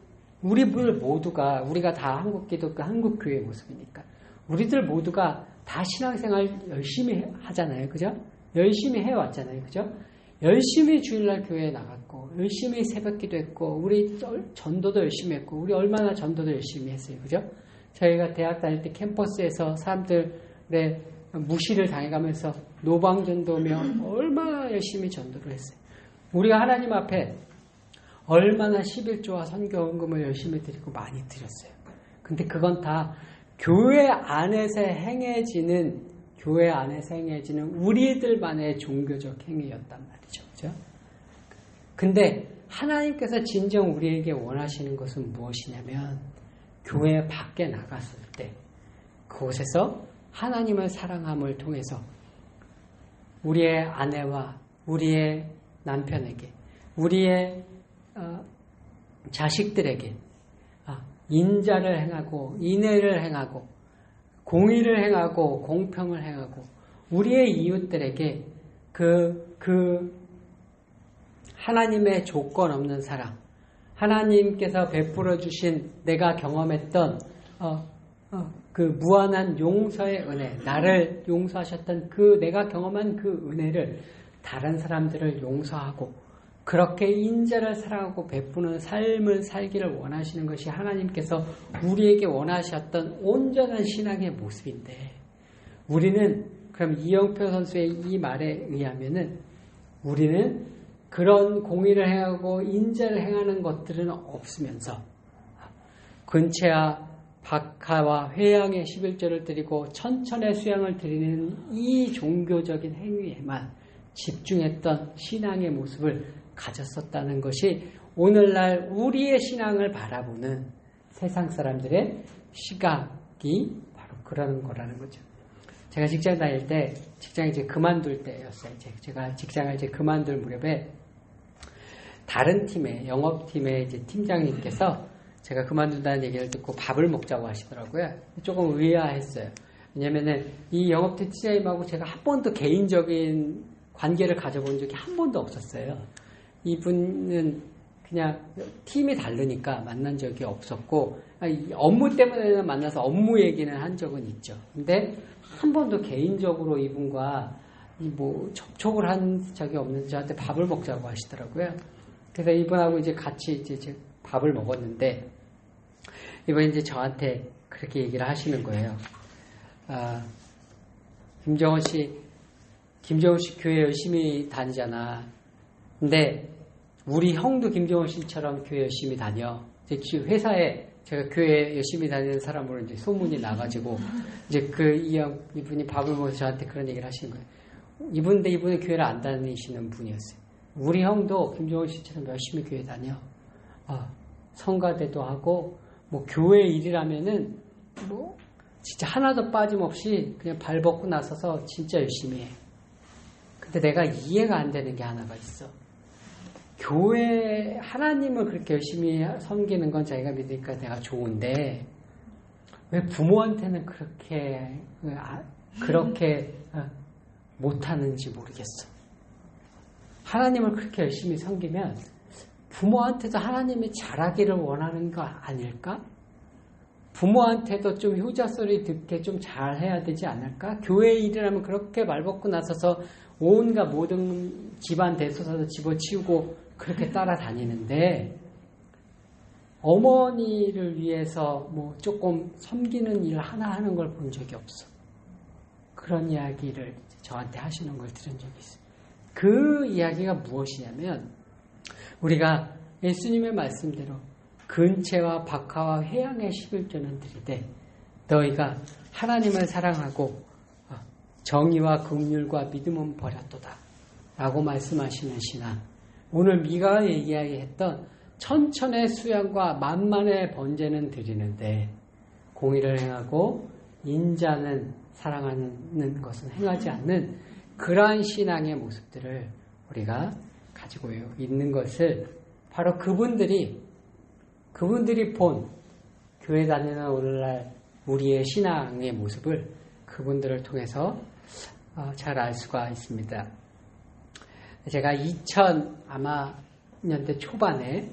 [SPEAKER 1] 우리가 다 한국 기독교, 한국 교회의 모습이니까 우리들 모두가 다 신앙생활 열심히 하잖아요. 그죠? 열심히 해왔잖아요. 그죠? 열심히 주일날 교회에 나갔고 열심히 새벽기도 했고 우리 전도도 열심히 했고 우리 얼마나 전도도 열심히 했어요. 그죠? 저희가 대학 다닐 때 캠퍼스에서 사람들의 무시를 당해가면서 노방전도며 얼마나 열심히 전도를 했어요. 우리가 하나님 앞에 얼마나 11조와 선교헌금을 열심히 드리고 많이 드렸어요. 근데 그건 다 교회 안에서 행해지는 우리들만의 종교적 행위였단 말이죠. 그죠? 근데 하나님께서 진정 우리에게 원하시는 것은 무엇이냐면 교회 밖에 나갔을 때 그곳에서 하나님을 사랑함을 통해서 우리의 아내와 우리의 남편에게, 우리의 자식들에게 인자를 행하고 인애를 행하고 공의를 행하고 공평을 행하고 우리의 이웃들에게 그 하나님의 조건 없는 사랑, 하나님께서 베풀어 주신 내가 경험했던 그 무한한 용서의 은혜, 나를 용서하셨던 내가 경험한 그 은혜를 다른 사람들을 용서하고 그렇게 인자를 사랑하고 베푸는 삶을 살기를 원하시는 것이 하나님께서 우리에게 원하셨던 온전한 신앙의 모습인데, 우리는 그럼 이영표 선수의 이 말에 의하면은 우리는 그런 공의를 행하고 인자를 행하는 것들은 없으면서 근체와 박하와 회양의 11조를 드리고 천천의 수양을 드리는 이 종교적인 행위에만 집중했던 신앙의 모습을 가졌었다는 것이 오늘날 우리의 신앙을 바라보는 세상 사람들의 시각이 바로 그러는 거라는 거죠. 제가 직장 다닐 때, 직장 이제 그만둘 때였어요. 제가 직장을 이제 그만둘 무렵에 다른 팀의, 영업팀의 이제 팀장님께서 제가 그만둔다는 얘기를 듣고 밥을 먹자고 하시더라고요. 조금 의아했어요. 왜냐면은 이 영업팀 팀장님하고 제가 한 번도 개인적인 관계를 가져본 적이 한 번도 없었어요. 이분은 그냥 팀이 다르니까 만난 적이 없었고, 업무 때문에 만나서 업무 얘기는 한 적은 있죠. 근데 한 번도 개인적으로 이분과 접촉을 한 적이 없는데 저한테 밥을 먹자고 하시더라고요. 그래서 이분하고 이제 같이 이제 밥을 먹었는데, 이번에 이제 저한테 그렇게 얘기를 하시는 거예요. 김정은 씨 교회 열심히 다니잖아. 근데 우리 형도 김정은 씨처럼 교회 열심히 다녀. 이제 회사에 제가 교회 열심히 다니는 사람으로 이제 소문이 나가지고 이제 이분이 밥을 먹어서 저한테 그런 얘기를 하시는 거예요. 이분은 교회를 안 다니시는 분이었어요. 우리 형도 김정은 씨처럼 열심히 교회 다녀. 성가대도 하고 교회 일이라면은 진짜 하나도 빠짐없이 그냥 발 벗고 나서서 진짜 열심히 해. 근데 내가 이해가 안 되는 게 하나가 있어. 교회 하나님을 그렇게 열심히 섬기는 건 자기가 믿으니까 내가 좋은데 왜 부모한테는 그렇게 못하는지 모르겠어. 하나님을 그렇게 열심히 섬기면 부모한테도 하나님이 잘하기를 원하는 거 아닐까? 부모한테도 좀 효자소리 듣게 좀 잘해야 되지 않을까? 교회 일이라면 그렇게 말 벗고 나서서 온갖 모든 집안 대소사도 집어치우고 그렇게 따라다니는데 어머니를 위해서 조금 섬기는 일 하나 하는 걸 본 적이 없어. 그런 이야기를 저한테 하시는 걸 들은 적이 있어요. 그 이야기가 무엇이냐면 우리가 예수님의 말씀대로 근체와 박하와 회양의 11조는 드리되 너희가 하나님을 사랑하고 정의와 긍휼과 믿음은 버렸도다 라고 말씀하시는 신앙, 오늘 미가가 이야기했던 천천의 수양과 만만의 번제는 드리는데 공의를 행하고 인자는 사랑하는 것은 행하지 않는 그러한 신앙의 모습들을 우리가 가지고 있는 것을 바로 그분들이 본 교회 다니는 오늘날 우리의 신앙의 모습을 그분들을 통해서 잘 알 수가 있습니다. 제가 2000년대 초반에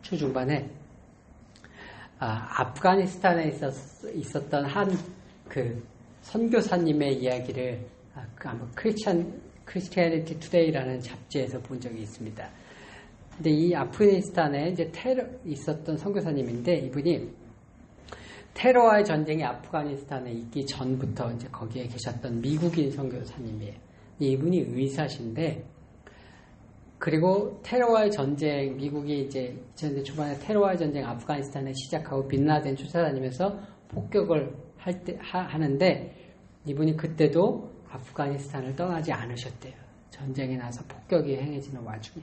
[SPEAKER 1] 초중반에 아프가니스탄에 있었던 한 그 선교사님의 이야기를 아마 크리스티애니티 투데이라는 잡지에서 본 적이 있습니다. 근데 이 아프가니스탄에 이제 있었던 선교사님인데 이분이 테러와의 전쟁이 아프가니스탄에 있기 전부터 이제 거기에 계셨던 미국인 선교사님이에요. 이분이 의사신데, 그리고 테러와의 전쟁, 미국이 이제 2000년대 초반에 테러와의 전쟁 아프가니스탄에 시작하고 빈라덴 쫓아다니면서 폭격을 하는데 이분이 그때도 아프가니스탄을 떠나지 않으셨대요. 전쟁이 나서 폭격이 행해지는 와중에.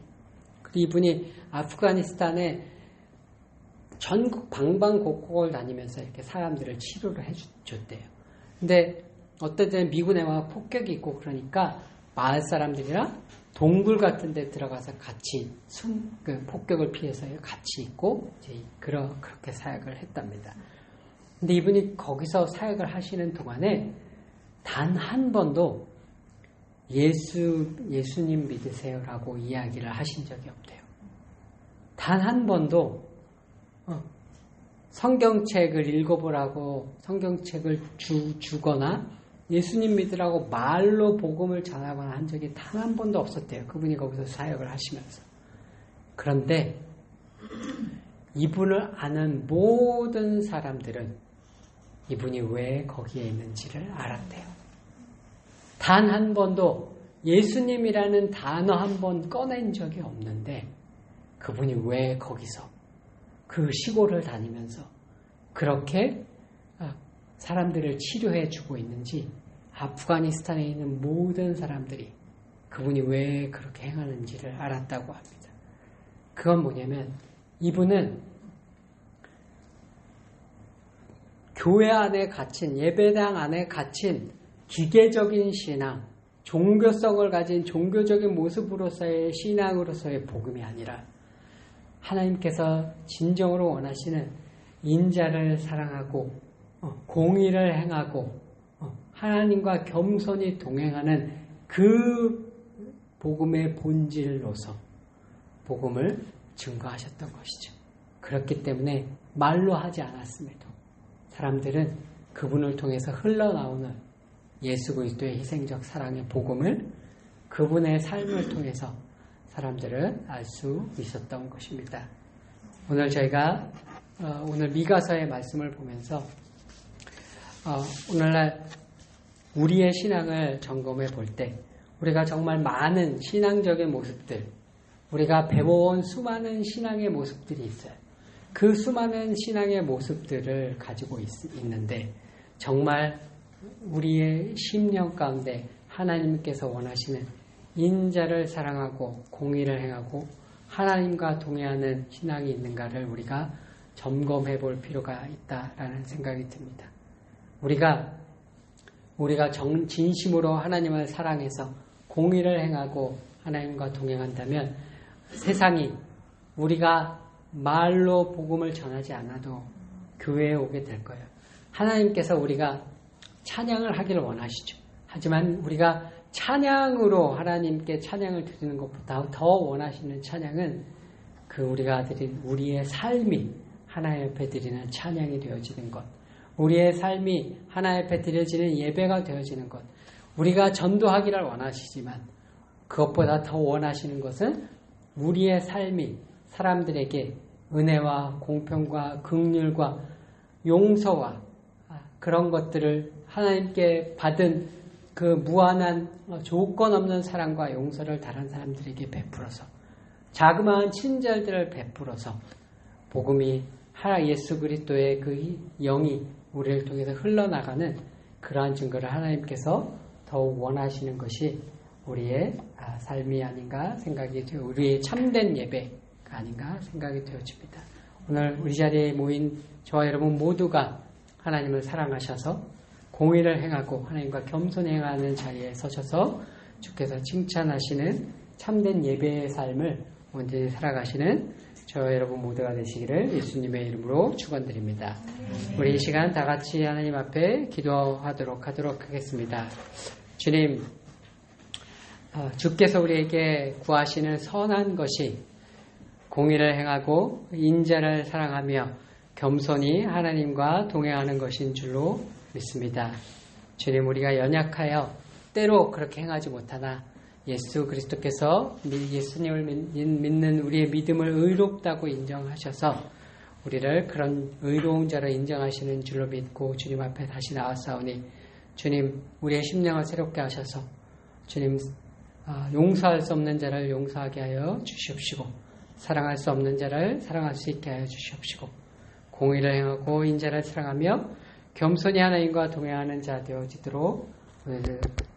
[SPEAKER 1] 그리고 이분이 아프가니스탄에 전국 방방곡곡을 다니면서 이렇게 사람들을 치료를 해줬대요. 근데 어떤 때는 미군에 와 폭격이 있고 그러니까 마을 사람들이랑 동굴 같은 데 들어가서 같이 폭격을 피해서 같이 있고 이제 그렇게 사역을 했답니다. 근데 이분이 거기서 사역을 하시는 동안에 단 한 번도 예수님 믿으세요라고 이야기를 하신 적이 없대요. 단 한 번도 성경책을 읽어보라고 성경책을 주거나 예수님 믿으라고 말로 복음을 전하거나 한 적이 단 한 번도 없었대요. 그분이 거기서 사역을 하시면서. 그런데 이분을 아는 모든 사람들은 이분이 왜 거기에 있는지를 알았대요. 단 한 번도 예수님이라는 단어 한 번 꺼낸 적이 없는데 그분이 왜 거기서 그 시골을 다니면서 그렇게 사람들을 치료해 주고 있는지 아프가니스탄에 있는 모든 사람들이 그분이 왜 그렇게 행하는지를 알았다고 합니다. 그건 뭐냐면 이분은 교회 안에 갇힌 예배당 안에 갇힌 기계적인 신앙, 종교성을 가진 종교적인 모습으로서의 신앙으로서의 복음이 아니라 하나님께서 진정으로 원하시는 인자를 사랑하고 공의를 행하고 하나님과 겸손히 동행하는 그 복음의 본질로서 복음을 증거하셨던 것이죠. 그렇기 때문에 말로 하지 않았음에도 사람들은 그분을 통해서 흘러나오는 예수 그리스도의 희생적 사랑의 복음을 그분의 삶을 통해서 사람들은 알 수 있었던 것입니다. 오늘 저희가 오늘 미가서의 말씀을 보면서 오늘날 우리의 신앙을 점검해 볼 때 우리가 정말 많은 신앙적인 모습들, 우리가 배워온 수많은 신앙의 모습들이 있어요. 그 수많은 신앙의 모습들을 가지고 있는데 정말 우리의 심령 가운데 하나님께서 원하시는 인자를 사랑하고 공의를 행하고 하나님과 동행하는 신앙이 있는가를 우리가 점검해 볼 필요가 있다라는 생각이 듭니다. 우리가 진심으로 하나님을 사랑해서 공의를 행하고 하나님과 동행한다면 세상이 우리가 말로 복음을 전하지 않아도 교회에 오게 될 거예요. 하나님께서 우리가 찬양을 하기를 원하시죠. 하지만 우리가 찬양으로 하나님께 찬양을 드리는 것보다 더 원하시는 찬양은 우리가 드린 우리의 삶이 하나님 앞에 드리는 찬양이 되어지는 것, 우리의 삶이 하나님 앞에 드려지는 예배가 되어지는 것, 우리가 전도하기를 원하시지만 그것보다 더 원하시는 것은 우리의 삶이 사람들에게 은혜와 공평과 긍휼과 용서와 그런 것들을 하나님께 받은 그 무한한 조건 없는 사랑과 용서를 다른 사람들에게 베풀어서 자그마한 친절들을 베풀어서 복음이 예수 그리스도의 그 영이 우리를 통해서 흘러나가는 그러한 증거를 하나님께서 더욱 원하시는 것이 우리의 삶이 아닌가 생각이 되어 우리의 참된 예배가 아닌가 생각이 되어집니다. 오늘 우리 자리에 모인 저와 여러분 모두가 하나님을 사랑하셔서 공의를 행하고 하나님과 겸손히 행하는 자리에 서셔서 주께서 칭찬하시는 참된 예배의 삶을 온전히 살아가시는 저와 여러분 모두가 되시기를 예수님의 이름으로 축원드립니다. 우리 이 시간 다 같이 하나님 앞에 기도하도록 하겠습니다. 주님, 주께서 우리에게 구하시는 선한 것이 공의를 행하고 인자를 사랑하며 겸손히 하나님과 동행하는 것인 줄로 믿습니다. 주님, 우리가 연약하여 때로 그렇게 행하지 못하나 예수 그리스도께서 예수님을 믿는 우리의 믿음을 의롭다고 인정하셔서 우리를 그런 의로운 자로 인정하시는 줄로 믿고 주님 앞에 다시 나왔사오니 주님, 우리의 심령을 새롭게 하셔서 주님, 용서할 수 없는 자를 용서하게 하여 주시옵시고 사랑할 수 없는 자를 사랑할 수 있게 하여 주시옵시고 공의를 행하고 인자를 사랑하며 겸손히 하나님과 동행하는 자 되어지도록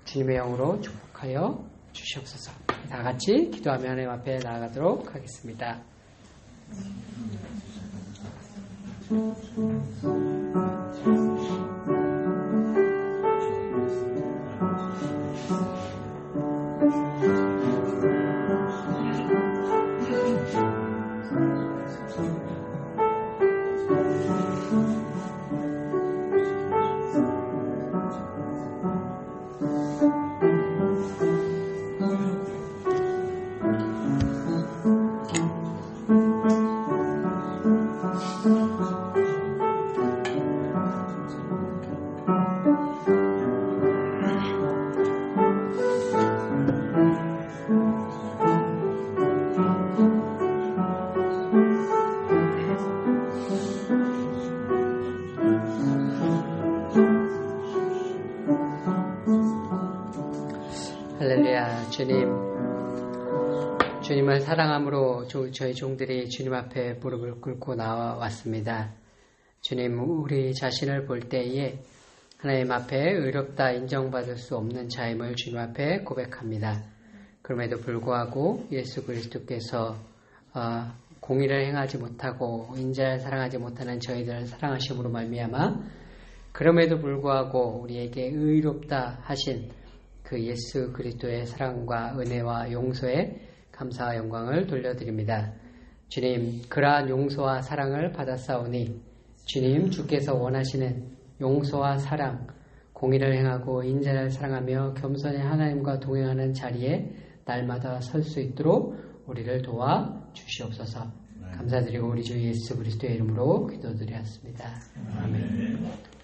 [SPEAKER 1] 주님의 영으로 축복하여 주시옵소서. 다 같이 기도하며 하나님 앞에 나아가도록 하겠습니다. 할렐루야. 주님을 사랑함으로 저희 종들이 주님 앞에 무릎을 꿇고 나왔습니다. 주님, 우리 자신을 볼 때에 하나님 앞에 의롭다 인정받을 수 없는 자임을 주님 앞에 고백합니다. 그럼에도 불구하고 예수 그리스도께서 공의를 행하지 못하고 인자를 사랑하지 못하는 저희들을 사랑하심으로 말미암아 그럼에도 불구하고 우리에게 의롭다 하신 그 예수 그리스도의 사랑과 은혜와 용서에 감사와 영광을 돌려드립니다. 주님, 그러한 용서와 사랑을 받았사오니 주님, 주께서 원하시는 용서와 사랑, 공의를 행하고 인자를 사랑하며 겸손히 하나님과 동행하는 자리에 날마다 설 수 있도록 우리를 도와 주시옵소서. 감사드리고 우리 주 예수 그리스도의 이름으로 기도드렸습니다. 아멘.